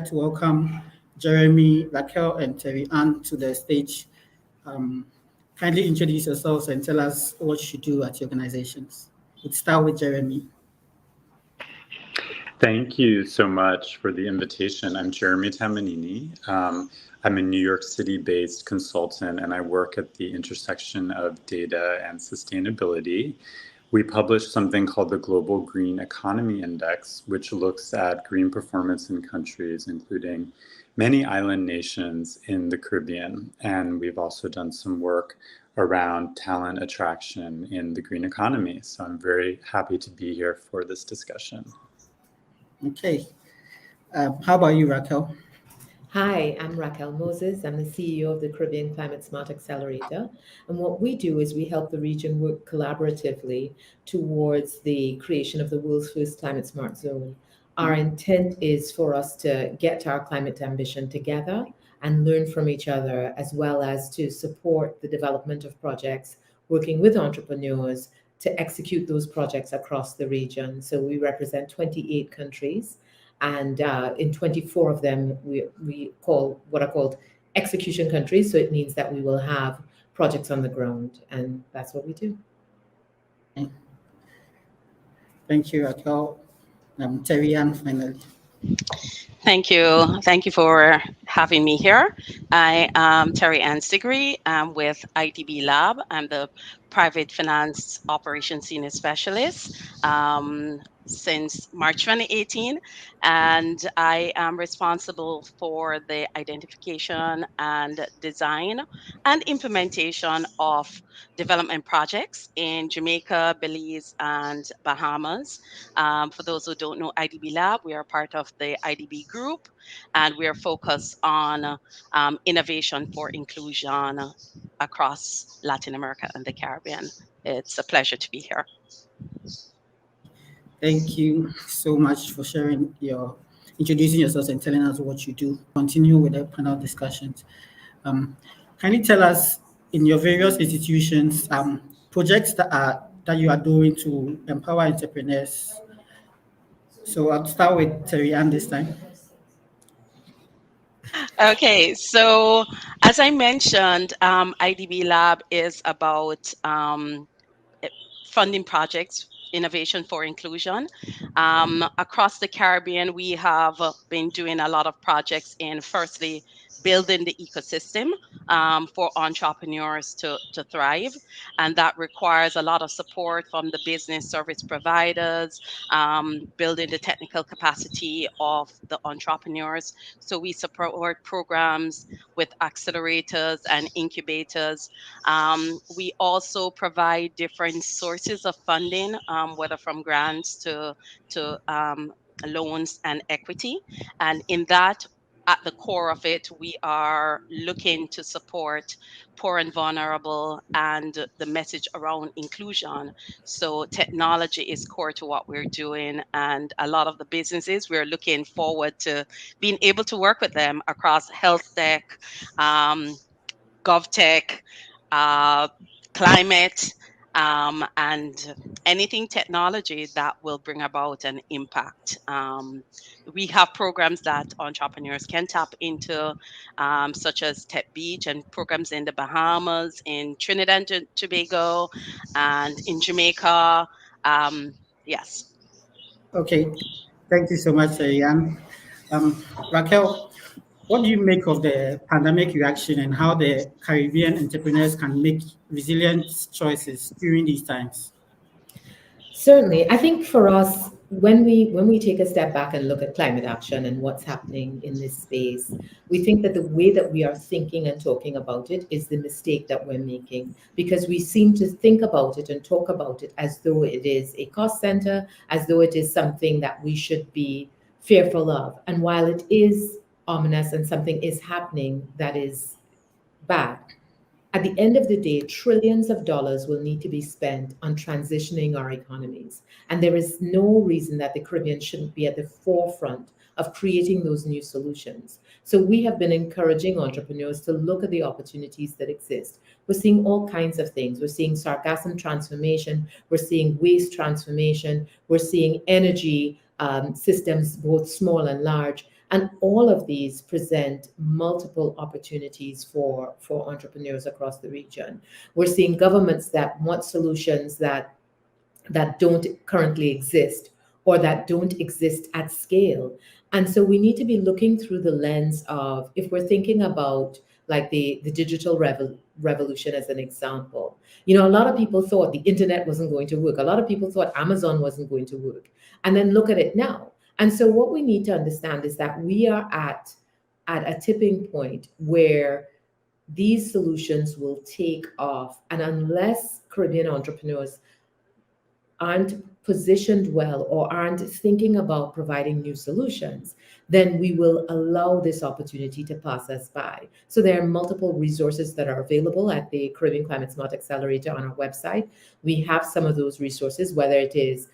to welcome Jeremy, Raquel, and Terry Ann to the stage. Kindly introduce yourselves and tell us what you do at your organizations. We'll start with Jeremy. Thank you so much for the invitation. I'm Jeremy Tamanini. I'm a New York City-based consultant, and I work at the intersection of data and sustainability. We publish something called the Global Green Economy Index, which looks at green performance in countries, including many island nations in the Caribbean. And we've also done some work around talent attraction in the green economy. So I'm very happy to be here for this discussion. Okay. How about you, Raquel? Hi, I'm Raquel Moses. I'm the CEO of the Caribbean Climate Smart Accelerator. And what we do is we help the region work collaboratively towards the creation of the world's first climate smart zone. Our intent is for us to get our climate ambition together and learn from each other, as well as to support the development of projects, working with entrepreneurs to execute those projects across the region. So we represent 28 countries. And in 24 of them, we call what are called execution countries. So it means that we will have projects on the ground, and that's what we do. Thank you, Raquel. Terry Ann, finally. Thank you. Thank you for having me here. I am Terry Ann Stiggery. I'm with IDB Lab. I'm the Private Finance Operations Senior Specialist since March 2018, and I am responsible for the identification and design and implementation of development projects in Jamaica, Belize, and Bahamas. For those who don't know IDB Lab, we are part of the IDB group, and we are focused on innovation for inclusion across Latin America and the Caribbean. It's a pleasure to be here. Thank you so much for introducing yourselves and telling us what you do. Continue with the panel discussions. Can you tell us, in your various institutions, projects that you are doing to empower entrepreneurs? So I'll start with Terry Ann this time. Okay, so as I mentioned, IDB Lab is about funding projects, innovation for inclusion. Across the Caribbean, we have been doing a lot of projects in, firstly, building the ecosystem for entrepreneurs to thrive. And that requires a lot of support from the business service providers, building the technical capacity of the entrepreneurs. So we support programs with accelerators and incubators. We also provide different sources of funding, whether from grants to loans and equity. And in that, at the core of it, we are looking to support poor and vulnerable and the message around inclusion. So technology is core to what we're doing. And a lot of the businesses, we're looking forward to being able to work with them across health tech, gov tech, climate, and anything technology that will bring about an impact. We have programs that entrepreneurs can tap into, such as Tech Beach and programs in the Bahamas, in Trinidad and Tobago, and in Jamaica. Yes. Okay, thank you so much, Jan. Raquel, what do you make of the pandemic reaction and how the Caribbean entrepreneurs can make resilient choices during these times? Certainly. I think for us, when we take a step back and look at climate action and what's happening in this space, we think that the way that we are thinking and talking about it is the mistake that we're making, because we seem to think about it and talk about it as though it is a cost center, as though it is something that we should be fearful of. And while it is ominous and something is happening that is bad, at the end of the day, trillions of dollars will need to be spent on transitioning our economies. And there is no reason that the Caribbean shouldn't be at the forefront of creating those new solutions. So we have been encouraging entrepreneurs to look at the opportunities that exist. We're seeing all kinds of things. We're seeing sargassum transformation. We're seeing waste transformation. We're seeing energy systems, both small and large. And all of these present multiple opportunities for entrepreneurs across the region. We're seeing governments that want solutions that don't currently exist or that don't exist at scale. And so we need to be looking through the lens of, if we're thinking about like the digital revolution as an example, a lot of people thought the internet wasn't going to work. A lot of people thought Amazon wasn't going to work. And then look at it now. And so what we need to understand is that we are at a tipping point where these solutions will take off. And unless Caribbean entrepreneurs aren't positioned well or aren't thinking about providing new solutions, then we will allow this opportunity to pass us by. So there are multiple resources that are available at the Caribbean Climate Smart Accelerator on our website. We have some of those resources, whether it is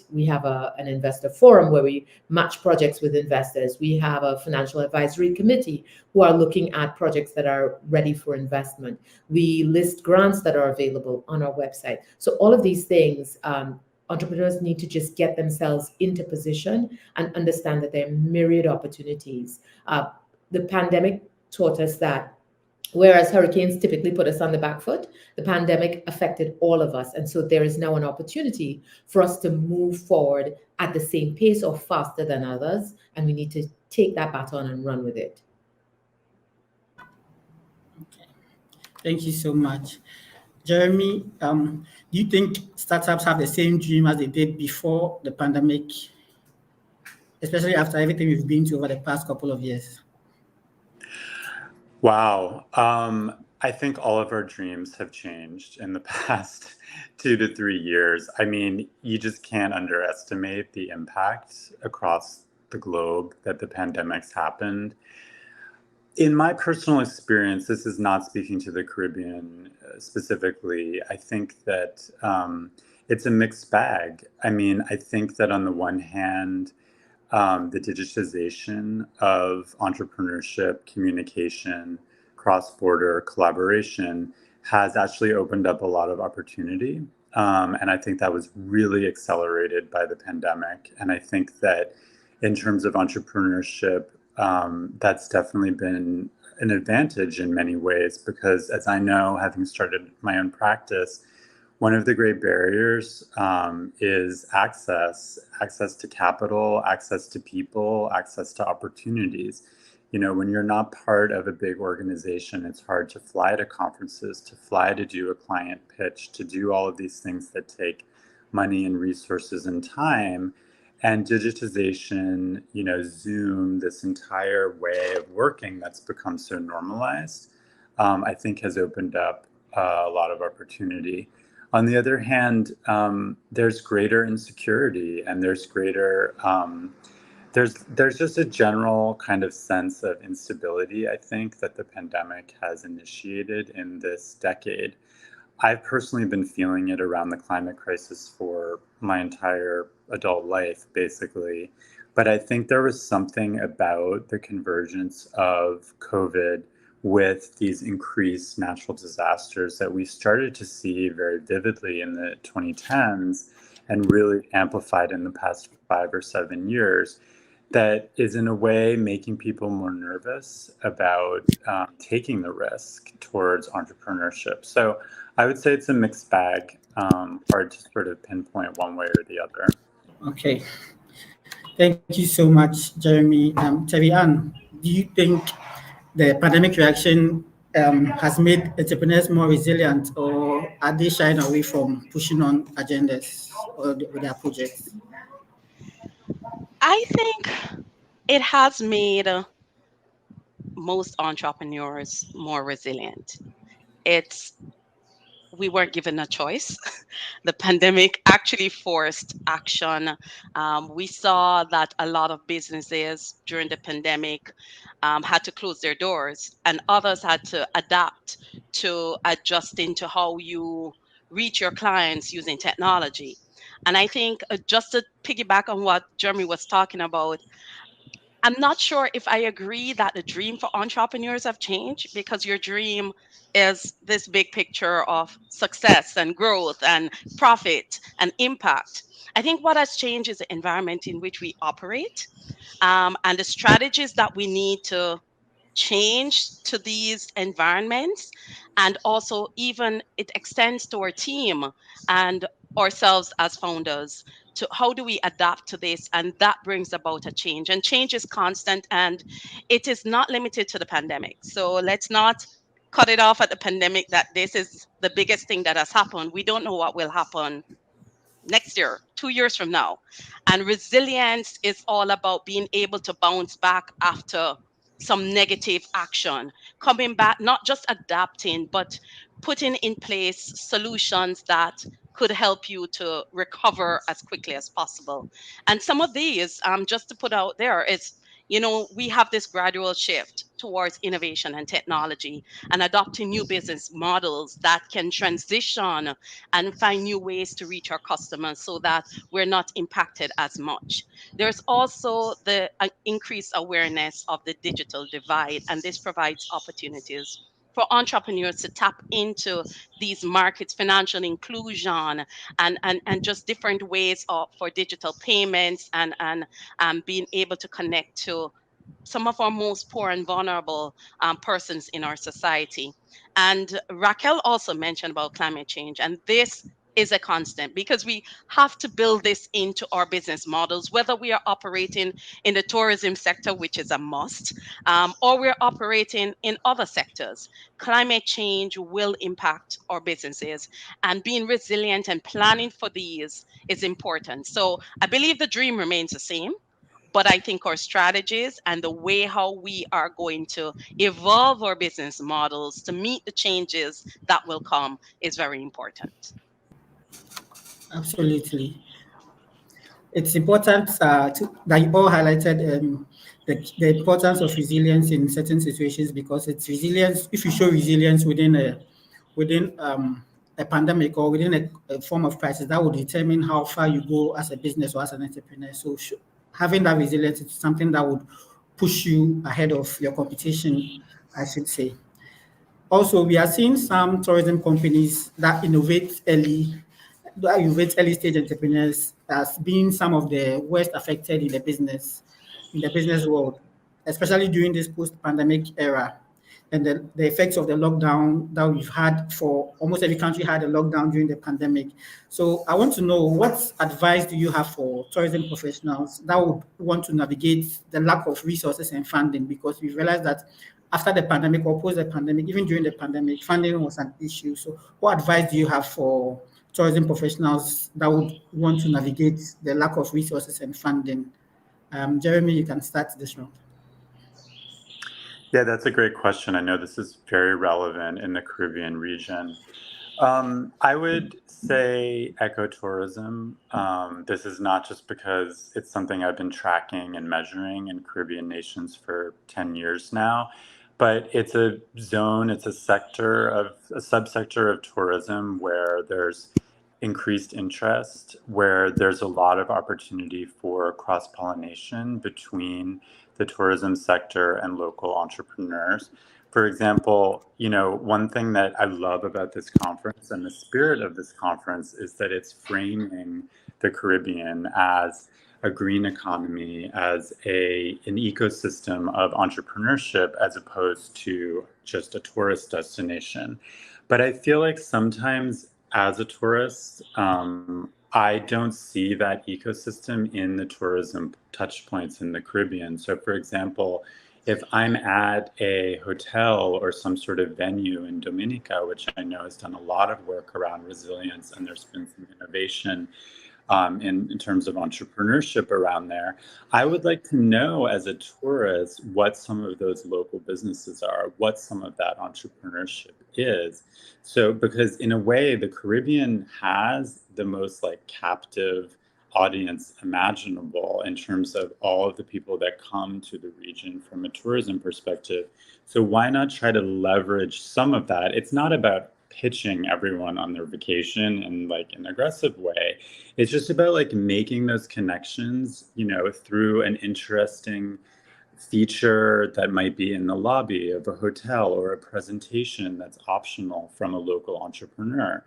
we have an investor forum where we match projects with investors. We have a financial advisory committee who are looking at projects that are ready for investment. We list grants that are available on our website. So all of these things, entrepreneurs need to just get themselves into position and understand that there are myriad opportunities. The pandemic taught us that whereas hurricanes typically put us on the back foot, the pandemic affected all of us. And so there is now an opportunity for us to move forward at the same pace or faster than others. And we need to take that baton and run with it. Thank you so much. Jeremy, do you think startups have the same dream as they did before the pandemic, especially after everything we've been through over the past couple of years? Wow. I think all of our dreams have changed in the past 2 to 3 years. I mean, you just can't underestimate the impact across the globe that the pandemic's happened. In my personal experience, this is not speaking to the Caribbean specifically. I think that it's a mixed bag. I mean, I think that on the one hand, the digitization of entrepreneurship, communication, cross-border collaboration has actually opened up a lot of opportunity. And I think that was really accelerated by the pandemic. And I think that in terms of entrepreneurship, that's definitely been an advantage in many ways, because as I know, having started my own practice, one of the great barriers is access to capital, access to people, access to opportunities. When you're not part of a big organization, it's hard to fly to conferences, to fly to do a client pitch, to do all of these things that take money and resources and time. And digitization, Zoom, this entire way of working that's become so normalized, I think has opened up a lot of opportunity. On the other hand, there's greater insecurity, and there's just a general kind of sense of instability, I think, that the pandemic has initiated in this decade. I've personally been feeling it around the climate crisis for my entire adult life, basically. But I think there was something about the convergence of COVID with these increased natural disasters that we started to see very vividly in the 2010s and really amplified in the past 5 or 7 years, that is in a way making people more nervous about taking the risk towards entrepreneurship. So I would say it's a mixed bag, hard to sort of pinpoint one way or the other. Okay. Thank you so much, Jeremy. Terry Ann, do you think the pandemic reaction has made entrepreneurs more resilient, or are they shying away from pushing on agendas with their projects? I think it has made most entrepreneurs more resilient. It's We weren't given a choice. The pandemic actually forced action. We saw that a lot of businesses during the pandemic had to close their doors, and others had to adapt to adjusting to how you reach your clients using technology. And I think just to piggyback on what Jeremy was talking about, I'm not sure if I agree that the dream for entrepreneurs have changed, because your dream is this big picture of success and growth and profit and impact. I think what has changed is the environment in which we operate, and the strategies that we need to change to these environments. And also, even it extends to our team and ourselves as founders, to how do we adapt to this, and that brings about a change, and change is constant, and it is not limited to the pandemic. So let's not cut it off at the pandemic, that this is the biggest thing that has happened. We don't know what will happen next year, 2 years from now. And resilience is all about being able to bounce back after some negative action, coming back, not just adapting, but putting in place solutions that could help you to recover as quickly as possible. And some of these, just to put out there, is, we have this gradual shift towards innovation and technology, and adopting new business models that can transition and find new ways to reach our customers so that we're not impacted as much. There's also the increased awareness of the digital divide, and this provides opportunities for entrepreneurs to tap into these markets, financial inclusion, and just different ways for digital payments, and being able to connect to some of our most poor and vulnerable persons in our society. And Raquel also mentioned about climate change, and this is a constant, because we have to build this into our business models, whether we are operating in the tourism sector, which is a must, or we're operating in other sectors. Climate change will impact our businesses, and being resilient and planning for these is important. So I believe the dream remains the same, but I think our strategies and the way how we are going to evolve our business models to meet the changes that will come is very important. Absolutely. It's important that you all highlighted the importance of resilience in certain situations, because it's resilience. If you show resilience within a pandemic or within a form of crisis, that will determine how far you go as a business or as an entrepreneur. So having that resilience is something that would push you ahead of your competition, I should say. Also, we are seeing some tourism companies that innovate early stage entrepreneurs as being some of the worst affected in the business world, especially during this post-pandemic era, and the effects of the lockdown that we've had. For almost every country had a lockdown during the pandemic. So I want to know, what advice do you have for tourism professionals that would want to navigate the lack of resources and funding? Because we realized that after the pandemic or post the pandemic, even during the pandemic, funding was an issue. So what advice do you have for tourism professionals that would want to navigate the lack of resources and funding? Jeremy, you can start this round. Yeah, that's a great question. I know this is very relevant in the Caribbean region. I would say ecotourism. This is not just because it's something I've been tracking and measuring in Caribbean nations for 10 years now, but it's a zone, it's a subsector of tourism where there's increased interest, where there's a lot of opportunity for cross-pollination between the tourism sector and local entrepreneurs. For example, one thing that I love about this conference and the spirit of this conference is that it's framing the Caribbean as a green economy, as an ecosystem of entrepreneurship, as opposed to just a tourist destination. But I feel like sometimes as a tourist, I don't see that ecosystem in the tourism touch points in the Caribbean. So for example, if I'm at a hotel or some sort of venue in Dominica, which I know has done a lot of work around resilience, and there's been some innovation in terms of entrepreneurship around there, I would like to know as a tourist what some of those local businesses are, what some of that entrepreneurship is. So, because in a way, the Caribbean has the most captive audience imaginable in terms of all of the people that come to the region from a tourism perspective. So why not try to leverage some of that? It's not about pitching everyone on their vacation in an aggressive way. It's just about making those connections, through an interesting feature that might be in the lobby of a hotel or a presentation that's optional from a local entrepreneur.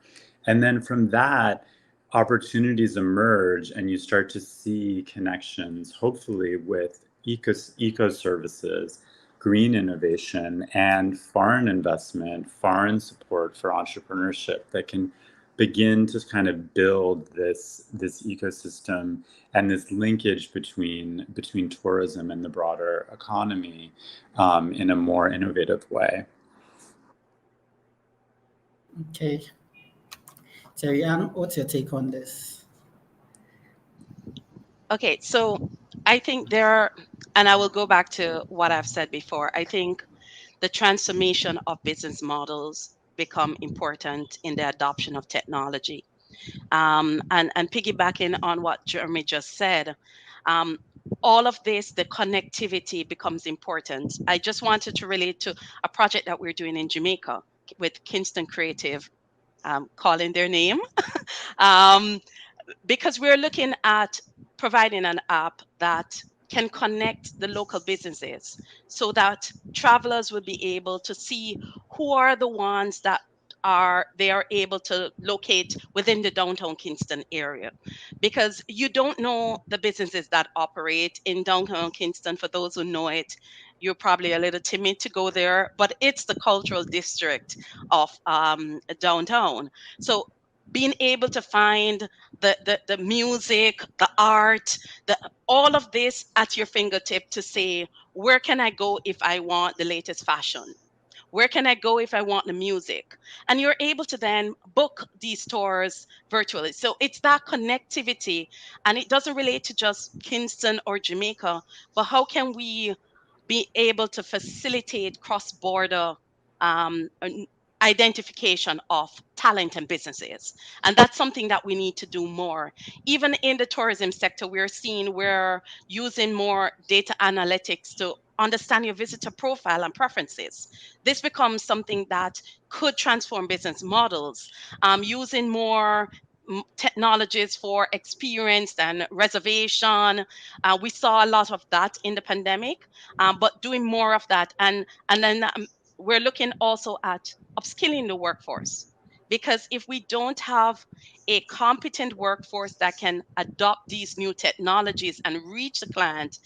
And then from that, opportunities emerge and you start to see connections, hopefully with eco services, green innovation, and foreign investment, foreign support for entrepreneurship that can begin to kind of build this ecosystem and this linkage between tourism and the broader economy in a more innovative way. Okay. Terry Ann, what's your take on this? Okay, so I think and I will go back to what I've said before. I think the transformation of business models become important in the adoption of technology. And piggybacking on what Jeremy just said, um, all of this, the connectivity becomes important. I just wanted to relate to a project that we're doing in Jamaica with Kingston Creative, calling their name. um, because we're looking at providing an app that can connect the local businesses so that travelers will be able to see who are the ones that they are able to locate within the downtown Kingston area, because you don't know the businesses that operate in downtown Kingston. For those who know it, you're probably a little timid to go there, but it's the cultural district of downtown. So being able to find the music, the art, all of this at your fingertip to say, where can I go if I want the latest fashion? Where can I go if I want the music? And you're able to then book these tours virtually. So it's that connectivity, and it doesn't relate to just Kingston or Jamaica, but how can we be able to facilitate cross-border identification of talent and businesses? And that's something that we need to do more. Even in the tourism sector, we're seeing we're using more data analytics to understand your visitor profile and preferences. This becomes something that could transform business models, using more technologies for experience and reservation. We saw a lot of that in the pandemic, but doing more of that. And then we're looking also at upskilling the workforce. Because if we don't have a competent workforce that can adopt these new technologies and reach the client,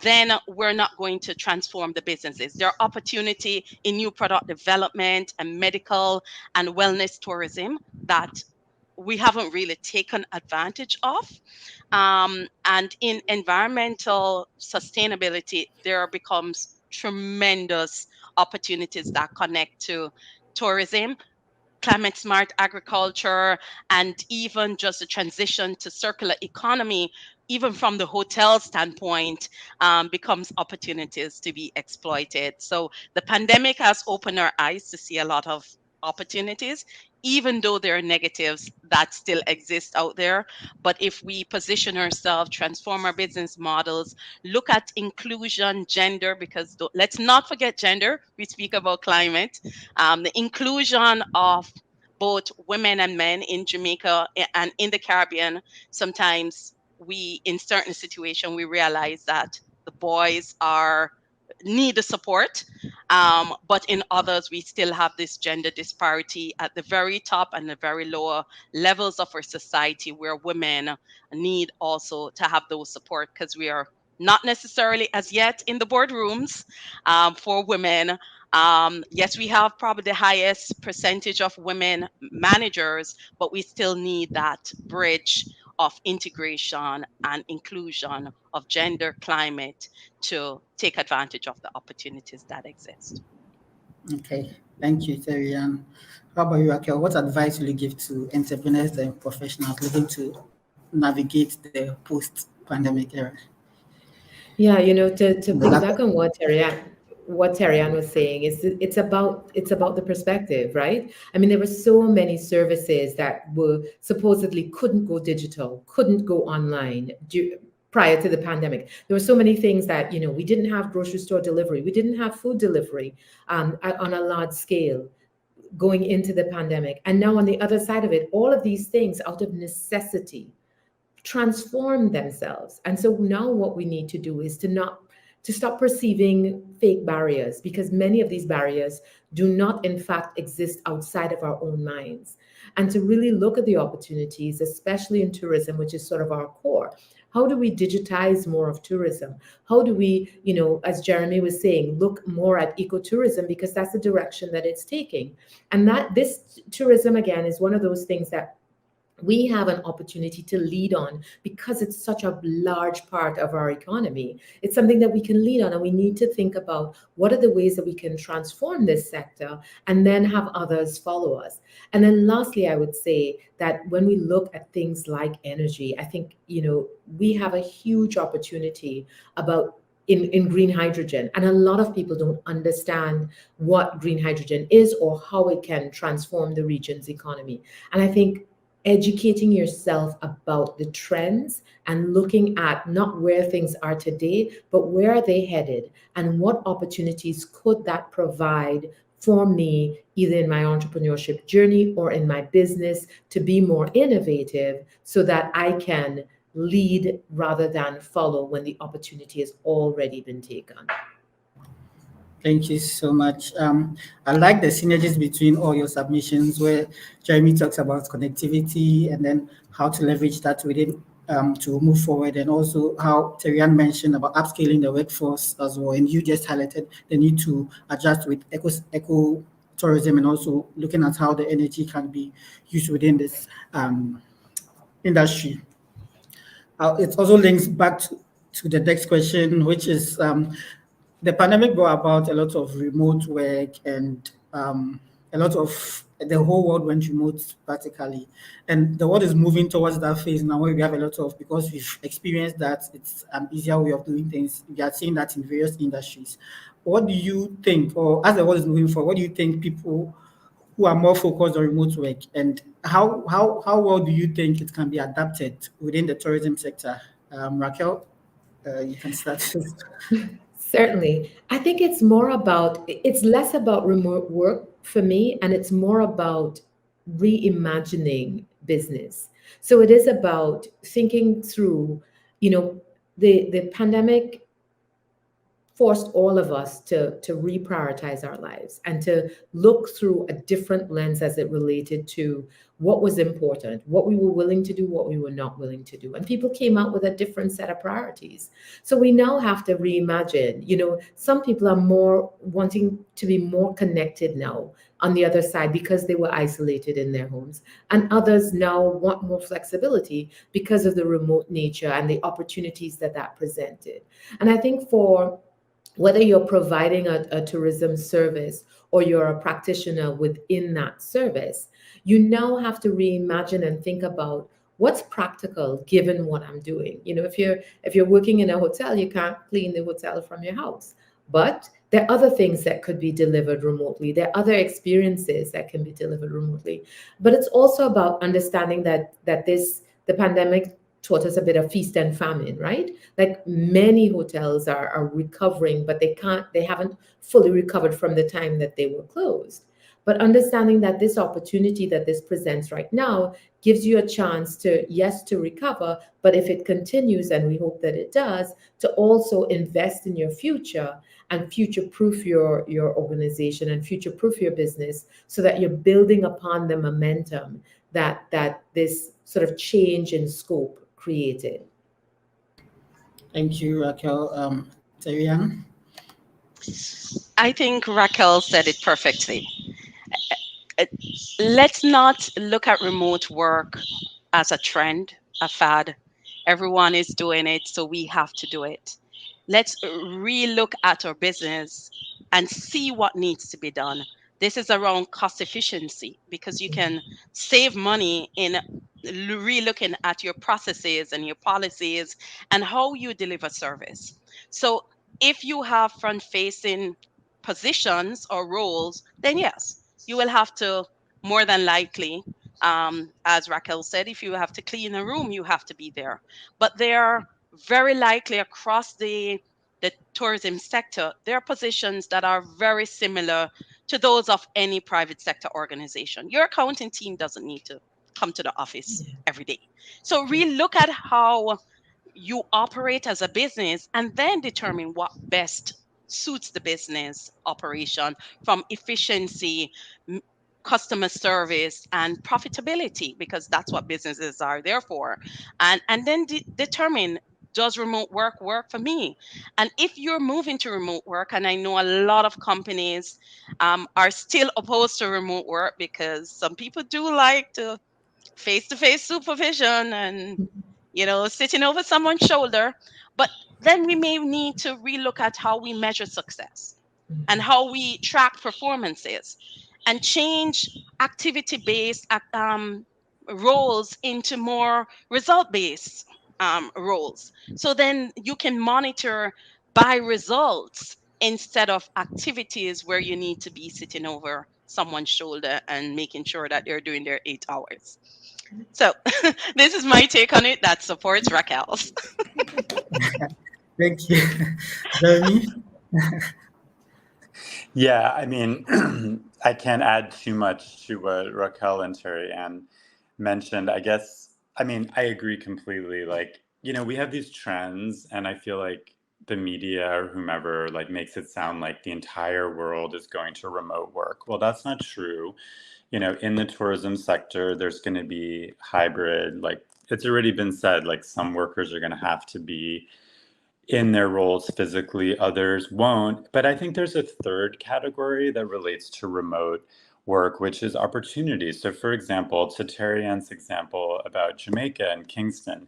then we're not going to transform the businesses. There are opportunity in new product development and medical and wellness tourism that we haven't really taken advantage of. And in environmental sustainability, there becomes tremendous opportunities that connect to tourism, climate smart agriculture, and even just the transition to circular economy, even from the hotel standpoint, becomes opportunities to be exploited. So the pandemic has opened our eyes to see a lot of opportunities, even though there are negatives that still exist out there. But if we position ourselves, transform our business models, look at inclusion, gender, because let's not forget gender. We speak about climate, the inclusion of both women and men in Jamaica and in the Caribbean. Sometimes in certain situations, we realize that the boys need the support, but in others, we still have this gender disparity at the very top and the very lower levels of our society, where women need also to have those support, because we are not necessarily as yet in the boardrooms for women. Yes, we have probably the highest percentage of women managers, but we still need that bridge of integration and inclusion of gender, climate, to take advantage of the opportunities that exist. Okay, thank you, Terry Ann. How about you, Raquel? What advice will you give to entrepreneurs and professionals looking to navigate the post-pandemic era? Yeah, to The lack piggyback on what Terry Ann was saying, is it's about the perspective, right? I mean, there were so many services that were supposedly couldn't go digital, couldn't go online prior to the pandemic. There were so many things that, we didn't have grocery store delivery, we didn't have food delivery on a large scale going into the pandemic. And now on the other side of it, all of these things out of necessity transform themselves. And so now what we need to do is to stop perceiving fake barriers, because many of these barriers do not, in fact, exist outside of our own minds. And to really look at the opportunities, especially in tourism, which is sort of our core. How do we digitize more of tourism? How do we, as Jeremy was saying, look more at ecotourism, because that's the direction that it's taking. And that this tourism, again, is one of those things that we have an opportunity to lead on, because it's such a large part of our economy. It's something that we can lead on, and we need to think about what are the ways that we can transform this sector and then have others follow us. And then lastly, I would say that when we look at things like energy, I think, we have a huge opportunity about in green hydrogen. And a lot of people don't understand what green hydrogen is or how it can transform the region's economy. And I think educating yourself about the trends and looking at not where things are today, but where are they headed and what opportunities could that provide for me, either in my entrepreneurship journey or in my business, to be more innovative so that I can lead rather than follow when the opportunity has already been taken. Thank you so much. I like the synergies between all your submissions, where Jeremy talks about connectivity and then how to leverage that within to move forward, and also how Terian mentioned about upscaling the workforce as well. And you just highlighted the need to adjust with eco tourism, and also looking at how the energy can be used within this industry. It also links back to the next question, which is the pandemic brought about a lot of remote work, and a lot of the whole world went remote practically. And the world is moving towards that phase now, where we have a lot of, because we've experienced that it's an easier way of doing things. We are seeing that in various industries. What do you think, or as the world is moving forward, what do you think people who are more focused on remote work, and how well do you think it can be adapted within the tourism sector? Raquel, you can start. Certainly. I think it's less about remote work for me, and it's more about reimagining business. So it is about thinking through, the pandemic forced all of us to reprioritize our lives and to look through a different lens as it related to what was important, what we were willing to do, what we were not willing to do. And people came out with a different set of priorities. So we now have to reimagine. Some people are more wanting to be more connected now on the other side because they were isolated in their homes. And others now want more flexibility because of the remote nature and the opportunities that presented. And I think for whether you're providing a tourism service or you're a practitioner within that service, you now have to reimagine and think about what's practical given what I'm doing. If you're working in a hotel, you can't clean the hotel from your house. But there are other things that could be delivered remotely. There are other experiences that can be delivered remotely. But it's also about understanding that the pandemic taught us a bit of feast and famine, right? Like many hotels are recovering, but they haven't fully recovered from the time that they were closed. But understanding that this opportunity that this presents right now gives you a chance to, yes, to recover, but if it continues, and we hope that it does, to also invest in your future and future-proof your organization and future-proof your business, so that you're building upon the momentum that this sort of change in scope created. Thank you, Raquel. Terian? I think Raquel said it perfectly. Uh, Let's not look at remote work as a trend, a fad. Everyone is doing it, so we have to do it. Let's re-look at our business and see what needs to be done. This is around cost efficiency, because you can save money in re-looking at your processes and your policies and how you deliver service. So if you have front-facing positions or roles, then yes, you will have to, more than likely, as Raquel said, if you have to clean a room, you have to be there. But they are very likely across the tourism sector, there are positions that are very similar to those of any private sector organization. Your accounting team doesn't need to come to the office every day. So really look at how you operate as a business and then determine what best suits the business operation from efficiency, m- customer service, and profitability, because that's what businesses are there for. And then determine, does remote work for me? And if you're moving to remote work, and I know a lot of companies are still opposed to remote work because some people do like to face-to-face supervision and sitting over someone's shoulder. But then we may need to relook at how we measure success and how we track performances and change activity-based roles into more result-based roles. So then you can monitor by results instead of activities where you need to be sitting over someone's shoulder and making sure that they're doing their 8 hours. So this is my take on it that supports Raquel's. Thank you. Jeremy? Yeah, I mean, I can't add too much to what Raquel and Terry Ann mentioned. I guess, I mean, I agree completely. Like, we have these trends, and I feel like the media or whomever like makes it sound like the entire world is going to remote work. Well, that's not true. In the tourism sector, there's going to be hybrid, like it's already been said, like some workers are going to have to be in their roles physically, others won't. But I think there's a third category that relates to remote work, which is opportunities. So, for example, to Terry Ann's example about Jamaica and Kingston,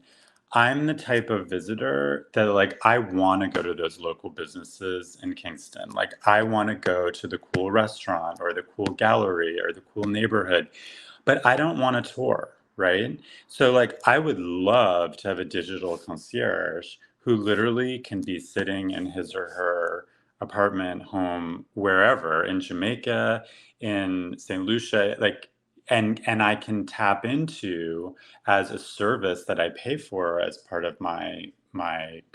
I'm the type of visitor that, like, I want to go to those local businesses in Kingston. Like, I want to go to the cool restaurant or the cool gallery or the cool neighborhood, but I don't want a tour, right? So, like, I would love to have a digital concierge who literally can be sitting in his or her apartment, home, wherever in Jamaica, in St. Lucia, like, and I can tap into as a service that I pay for as part of my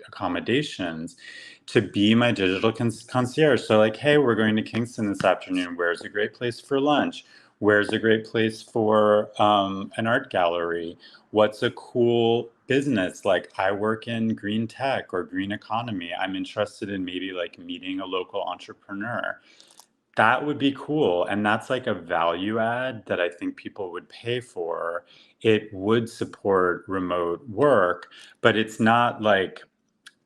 accommodations to be my digital concierge. So, like, hey, we're going to Kingston this afternoon. Where's a great place for lunch? Where's a great place for an art gallery? What's a cool business? Like, I work in green tech or green economy. I'm interested in maybe like meeting a local entrepreneur. That would be cool. And that's like a value add that I think people would pay for. It would support remote work, but it's not like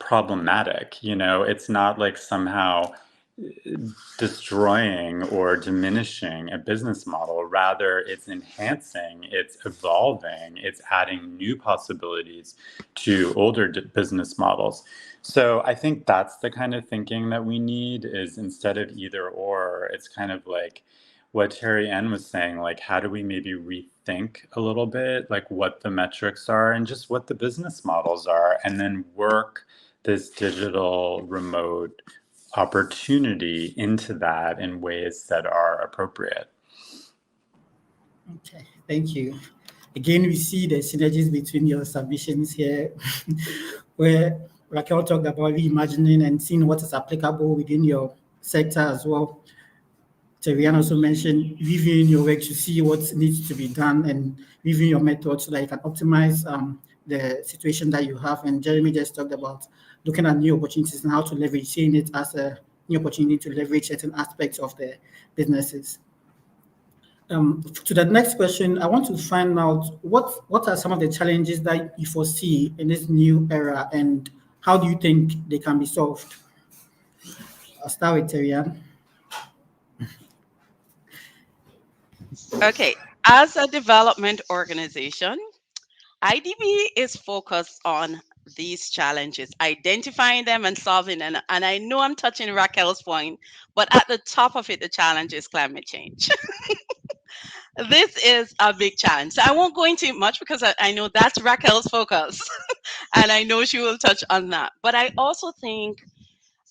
problematic. It's not like somehow destroying or diminishing a business model. Rather, it's enhancing, it's evolving, it's adding new possibilities to older business models. So I think that's the kind of thinking that we need, is instead of either or, it's kind of like what Terry Ann was saying, like, how do we maybe rethink a little bit, like what the metrics are and just what the business models are, and then work this digital remote opportunity into that in ways that are appropriate. Okay, thank you. Again, we see the synergies between your submissions here, where Raquel talked about reimagining and seeing what is applicable within your sector as well. Terian also mentioned reviewing your work to see what needs to be done and reviewing your methods so that you can optimize the situation that you have. And Jeremy just talked about looking at new opportunities and how to leverage, seeing it as a new opportunity to leverage certain aspects of the businesses. To the next question, I want to find out what are some of the challenges that you foresee in this new era and how do you think they can be solved? I'll start with Terian. Okay, as a development organization, IDB is focused on these challenges, identifying them and solving them. And I know I'm touching Raquel's point, but at the top of it, the challenge is climate change. This is a big challenge. So I won't go into it much because I know that's Raquel's focus. And I know she will touch on that. But I also think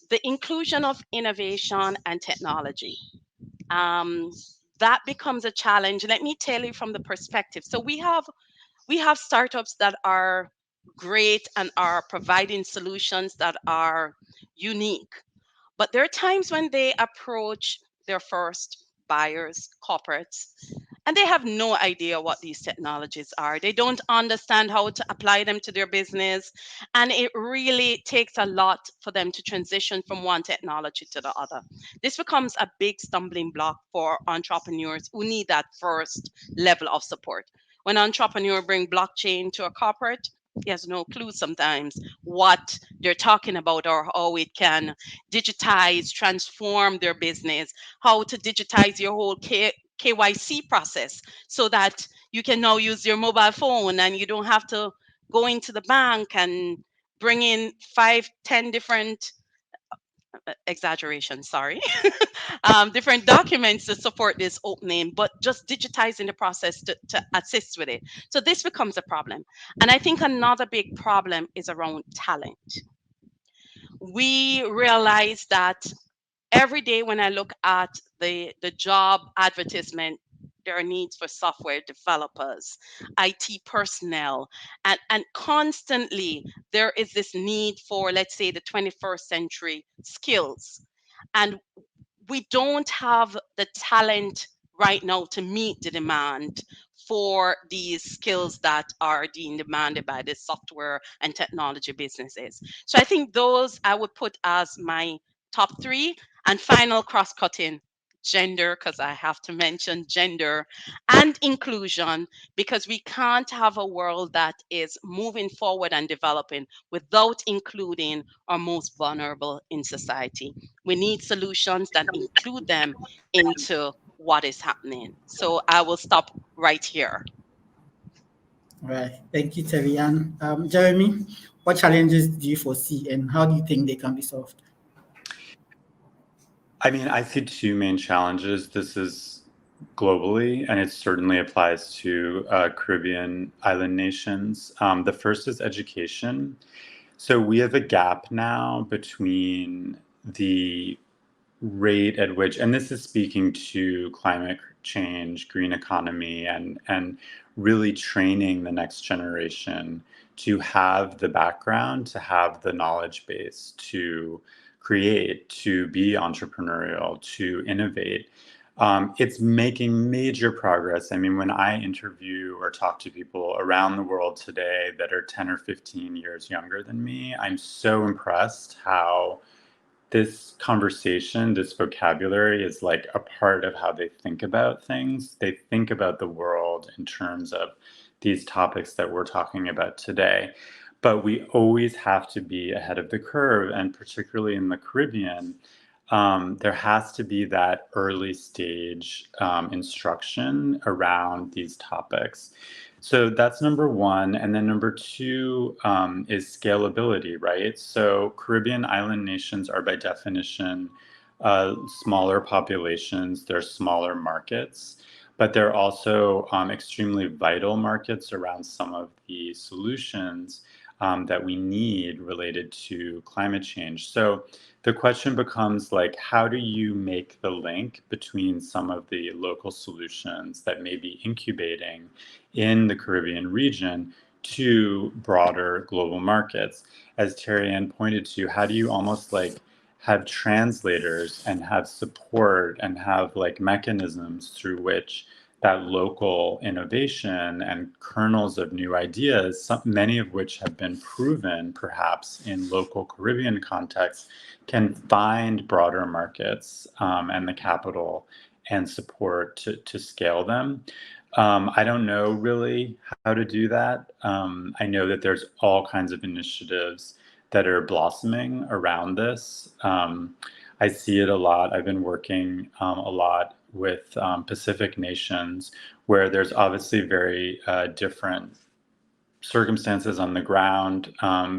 the inclusion of innovation and technology, um, that becomes a challenge. Let me tell you from the perspective. So we have startups that are great and are providing solutions that are unique. But there are times when they approach their first buyers, corporates, and they have no idea what these technologies are. They don't understand how to apply them to their business. And it really takes a lot for them to transition from one technology to the other. This becomes a big stumbling block for entrepreneurs who need that first level of support. When an entrepreneur bring blockchain to a corporate, he has no clue sometimes what they're talking about or how it can digitize, transform their business, how to digitize your whole KYC process so that you can now use your mobile phone and you don't have to go into the bank and bring in 5, 10 different exaggeration, sorry, different documents to support this opening, but just digitizing the process to assist with it. So this becomes a problem. And I think another big problem is around talent. We realize that every day when I look at the job advertisement, there are needs for software developers, IT personnel, and constantly there is this need for, let's say, the 21st century skills. And we don't have the talent right now to meet the demand for these skills that are being demanded by the software and technology businesses. So I think those I would put as my top three. And final, cross-cutting: gender, because I have to mention gender, and inclusion, because we can't have a world that is moving forward and developing without including our most vulnerable in society. We need solutions that include them into what is happening. So I will stop right here. All right. Thank you, Terry. And Jeremy, what challenges do you foresee and how do you think they can be solved? I mean, I see two main challenges. This is globally, and it certainly applies to Caribbean island nations. The first is education. So we have a gap now between the rate at which, and this is speaking to climate change, green economy, and really training the next generation to have the background, to have the knowledge base, to create, to be entrepreneurial, to innovate. It's making major progress. I mean, when I interview or talk to people around the world today that are 10 or 15 years younger than me, I'm so impressed how this conversation, this vocabulary is like a part of how they think about things. They think about the world in terms of these topics that we're talking about today. But we always have to be ahead of the curve, and particularly in the Caribbean, there has to be that early stage instruction around these topics. So that's number one. And then number two is scalability, right? So Caribbean island nations are by definition smaller populations, they're smaller markets, but they're also extremely vital markets around some of the solutions that we need related to climate change. So the question becomes like, how do you make the link between some of the local solutions that may be incubating in the Caribbean region to broader global markets? As Terry Ann pointed to, how do you almost like have translators and have support and have like mechanisms through which that local innovation and kernels of new ideas, many of which have been proven perhaps in local Caribbean contexts, can find broader markets and the capital and support to scale them. I don't know really how to do that. I know that there's all kinds of initiatives that are blossoming around this. I see it a lot. I've been working a lot with Pacific nations where there's obviously very different circumstances on the ground,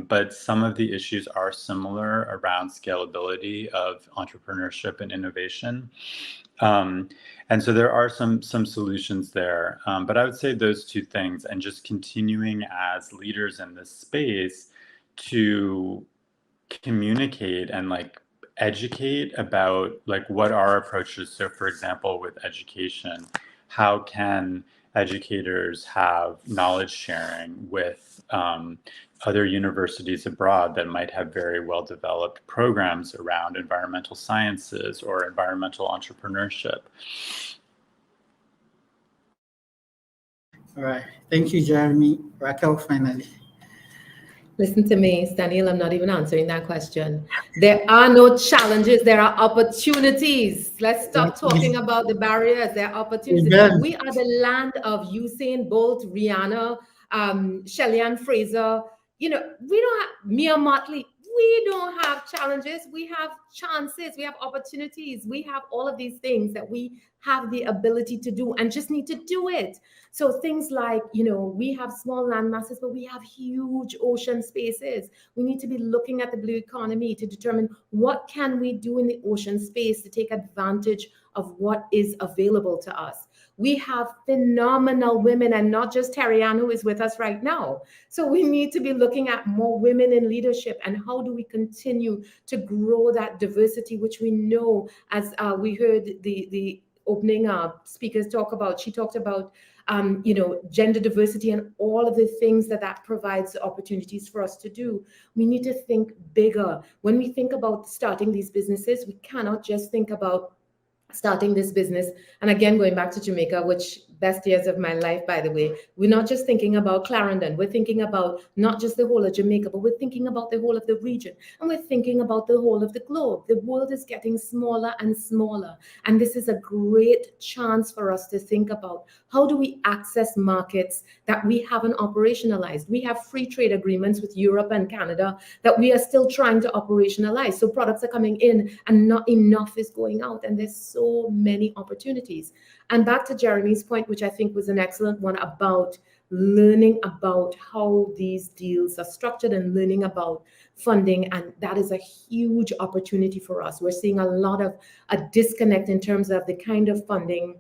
but some of the issues are similar around scalability of entrepreneurship and innovation. And so there are some solutions there, but I would say those two things, and just continuing as leaders in this space to communicate and like educate about like what our approaches. So for example, with education, how can educators have knowledge sharing with other universities abroad that might have very well developed programs around environmental sciences or environmental entrepreneurship? All right. Thank you, Jeremy. Raquel, finally. Listen to me, Daniel, I'm not even answering that question. There are no challenges, there are opportunities. Let's stop talking about the barriers, there are opportunities. Amen. We are the land of Usain Bolt, Rihanna, Shelley-Ann Fraser. You know, we don't have Mia Motley. We don't have challenges, we have chances, we have opportunities, we have all of these things that we have the ability to do and just need to do it. So things like, you know, we have small land masses, but we have huge ocean spaces. We need to be looking at the blue economy to determine what can we do in the ocean space to take advantage of what is available to us. We have phenomenal women, and not just Terry Ann, who is with us right now. So we need to be looking at more women in leadership and how do we continue to grow that diversity, which we know, as we heard the opening speakers talk about. She talked about you know, gender diversity and all of the things that that provides opportunities for us to do. We need to think bigger. When we think about starting these businesses, we cannot just think about starting this business. And again, going back to Jamaica, which best years of my life, by the way, we're not just thinking about Clarendon. We're thinking about not just the whole of Jamaica, but we're thinking about the whole of the region. And we're thinking about the whole of the globe. The world is getting smaller and smaller. And this is a great chance for us to think about how do we access markets that we haven't operationalized. We have free trade agreements with Europe and Canada that we are still trying to operationalize. So products are coming in and not enough is going out. And there's so many opportunities. And back to Jeremy's point, which I think was an excellent one, about learning about how these deals are structured and learning about funding. And that is a huge opportunity for us. We're seeing a lot of a disconnect in terms of the kind of funding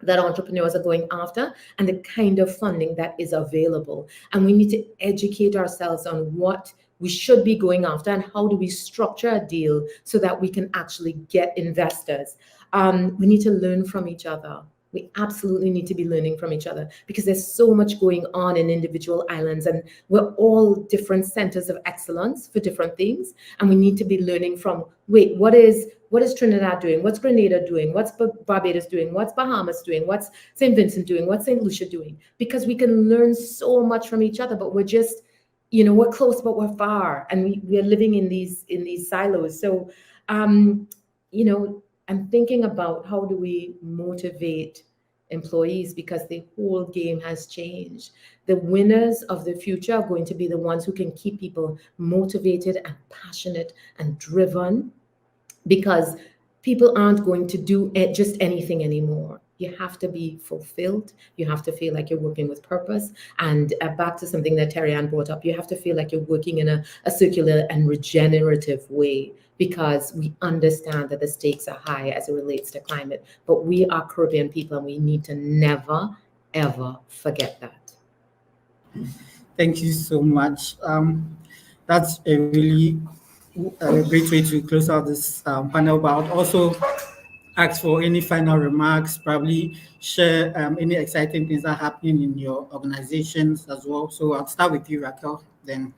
that entrepreneurs are going after and the kind of funding that is available. And we need to educate ourselves on what we should be going after and how do we structure a deal so that we can actually get investors. We need to learn from each other. We absolutely need to be learning from each other because there's so much going on in individual islands and we're all different centers of excellence for different things. And we need to be learning from, wait, what is Trinidad doing? What's Grenada doing? What's Barbados doing? What's Bahamas doing? What's St. Vincent doing? What's St. Lucia doing? Because we can learn so much from each other, but we're just, you know, we're close, but we're far. And we are living in these silos. So, you know, I'm thinking about how do we motivate employees because the whole game has changed. The winners of the future are going to be the ones who can keep people motivated and passionate and driven because people aren't going to do just anything anymore. You have to be fulfilled. You have to feel like you're working with purpose. And back to something that Terry Ann brought up, you have to feel like you're working in a circular and regenerative way because we understand that the stakes are high as it relates to climate. But we are Caribbean people and we need to never, ever forget that. Thank you so much. That's a really great way to close out this panel, but I would also ask for any final remarks, probably share any exciting things that are happening in your organizations as well. So I'll start with you, Raquel, then.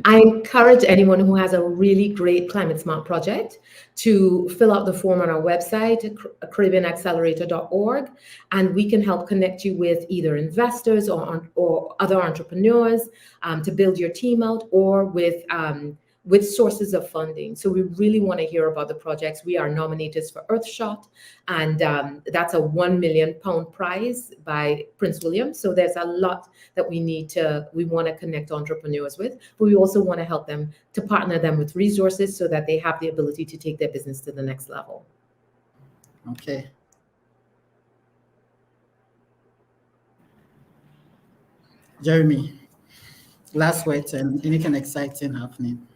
I encourage anyone who has a really great climate smart project to fill out the form on our website, caribbeanaccelerator.org, and we can help connect you with either investors or other entrepreneurs to build your team out or with sources of funding. So we really want to hear about the projects. We are nominators for Earthshot, and that's a £1 million prize by Prince William. So there's a lot that we want to connect entrepreneurs with, but we also want to help them to partner them with resources so that they have the ability to take their business to the next level. Okay. Jeremy, last words and anything exciting happening.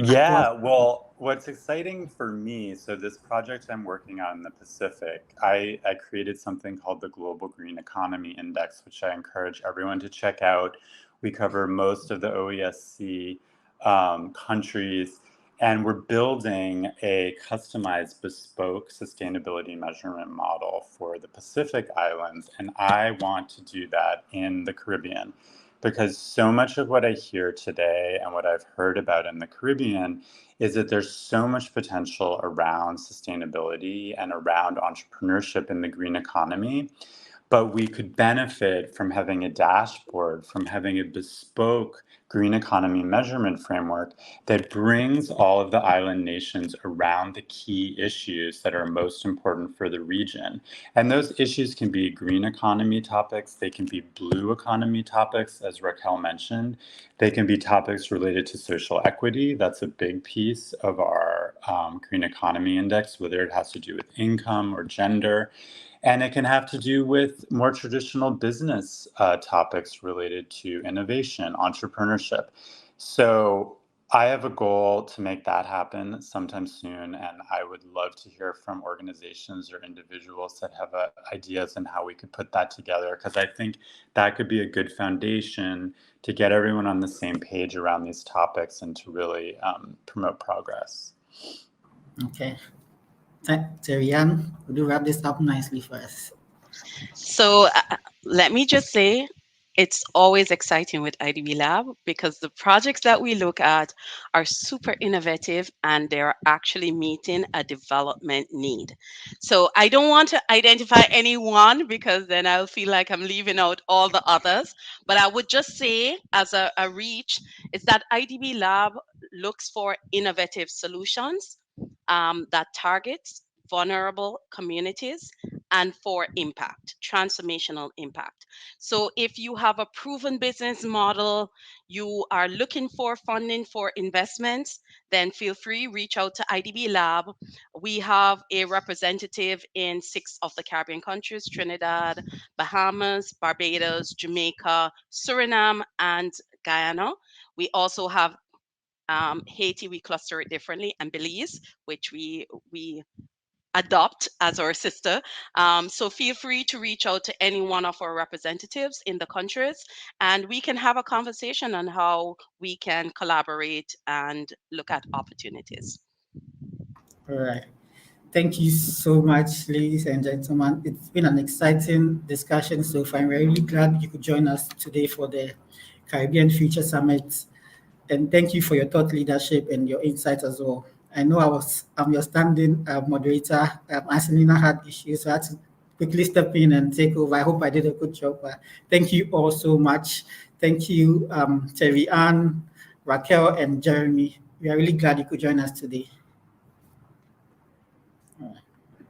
Yeah, well, what's exciting for me, so this project I'm working on in the Pacific, I created something called the Global Green Economy Index, which I encourage everyone to check out. We cover most of the OESC countries, and we're building a customized bespoke sustainability measurement model for the Pacific Islands, and I want to do that in the Caribbean. Because so much of what I hear today and what I've heard about in the Caribbean is that there's so much potential around sustainability and around entrepreneurship in the green economy. but we could benefit from having a dashboard, from having a bespoke green economy measurement framework that brings all of the island nations around the key issues that are most important for the region. And those issues can be green economy topics, they can be blue economy topics, as Raquel mentioned, they can be topics related to social equity. That's a big piece of our green economy index, whether it has to do with income or gender. And it can have to do with more traditional business topics related to innovation, entrepreneurship. So I have a goal to make that happen sometime soon. And I would love to hear from organizations or individuals that have ideas on how we could put that together, because I think that could be a good foundation to get everyone on the same page around these topics and to really promote progress. Okay. Terry Ann, would you wrap this up nicely for us? So let me just say, it's always exciting with IDB Lab because the projects that we look at are super innovative and they're actually meeting a development need. So I don't want to identify any one because then I'll feel like I'm leaving out all the others. But I would just say, as a reach, is that IDB Lab looks for innovative solutions that targets vulnerable communities and for impact, transformational impact. So if you have a proven business model, you are looking for funding for investments, then feel free, reach out to IDB Lab. We have a representative in 6 of the Caribbean countries: Trinidad, Bahamas, Barbados, Jamaica, Suriname, and Guyana. We also have Haiti, we cluster it differently, and Belize, which we adopt as our sister. So feel free to reach out to any one of our representatives in the countries, and we can have a conversation on how we can collaborate and look at opportunities. All right. Thank you so much, ladies and gentlemen. It's been an exciting discussion so far. I'm really glad you could join us today for the Caribbean Future Summit. And thank you for your thought leadership and your insights as well. I know I'm your standing moderator. Anselina had issues, so I had to quickly step in and take over. I hope I did a good job. Thank you all so much. Thank you, Terry Ann, Raquel, and Jeremy. We are really glad you could join us today.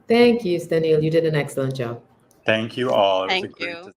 Thank you, Stanil. You did an excellent job. Thank you all. It was a Thank great you.